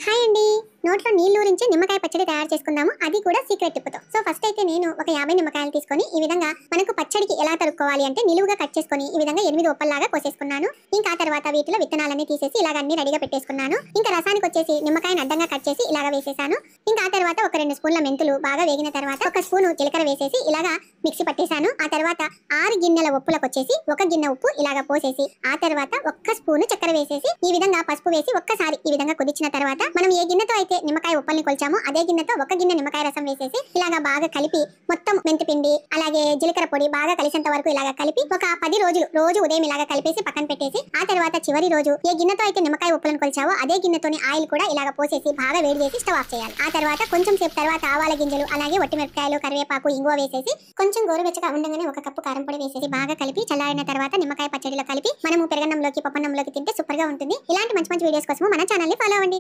Hi అండి. నోట్లో నీళ్లూరించి నిమ్మకాయ పచ్చడి తయారు చేసుకుందాము. అది కూడా సీక్రెట్ టిప్‌తో. సో ఫస్ట్ అయితే నేను ఒక 50 నిమ్మకాయలు తీసుకొని ఈ విధంగా మనకు పచ్చడికి ఎలా తరుక్కోవాలి అంటే నిలువుగా కట్ చేసుకొని ఈ విధంగా 8 ఒప్పల్లాగా కోసేసుకున్నాను. ఇంకా ఆ తర్వాత వీటిలో విత్తనాలన్నీ తీసేసి ఇలాగ అన్ని రెడీగా పెట్టేసుకున్నాను. ఇంకా రసానికి వచ్చేసి నిమ్మకాయని అడ్డంగా కట్ చేసి ఇలాగ వేసేసాను. ఇంకా ఆ తర్వాత ఒక 2 స్పూన్ల మెంతులు బాగా వేగిన తర్వాత ఒక స్పూను జీలకర్ర వేసేసి ఇలాగా మిక్సీ పట్టేసాను. ఆ తర్వాత 6 గిన్నెల ఉప్పులకు వచ్చేసి 1 గిన్నె ఉప్పు ఇలాగ పోసేసి ఆ తర్వాత 1 స్పూను చక్కెర వేసేసి ఈ విధంగా పసుపు వేసి ఒక్కసారి ఈ విధంగా కుదించిన తర్వాత మనం ఏ గిన్నెతో అయితే నిమ్మకాయ ఉప్పల్ని కొల్చామో అదే గిన్నెతో 1 గిన్నె నిమ్మకాయ రసం వేసేసి ఇలాగా బాగా కలిపి మొత్తం మెంతిపిండి అలాగే జీలకర్ర పొడి బాగా కలిసేంత వరకు ఇలాగా కలిపి ఒక 10 రోజులు రోజు ఉదయం ఇలాగా కలిపేసి పక్కన పెట్టేసి ఆ తర్వాత చివరి రోజు ఏ గిన్నెతో అయితే నిమ్మకాయ ఉప్పలను కొల్చావో అదే గిన్నెతోని ఆయిల్ కూడా ఇలాగా పోసేసి బాగా వేడి చేసి స్టవ్ ఆఫ్ చేయాలి. ఆ తర్వాత కొంచెం సేపు తర్వాత ఆవాల గింజలు అలాగే ఒట్టి మిరపకాయలు కరివేపాకు ఇంగువ వేసేసి కొంచెం గోరువెచ్చగా ఉండగానే 1 కప్పు కారం పొడి వేసేసి బాగా కలిపి చల్లారిన తర్వాత నిమ్మకాయ పచ్చడిలో కలిపి మనము పెరగన్నంలోకి పప్పన్నంలోకి తింటే సూపర్ గా ఉంటుంది. ఇలాంటి మంచి మంచి వీడియోస్ కోసం మన ఛానల్ ని ఫాలో అవ్వండి.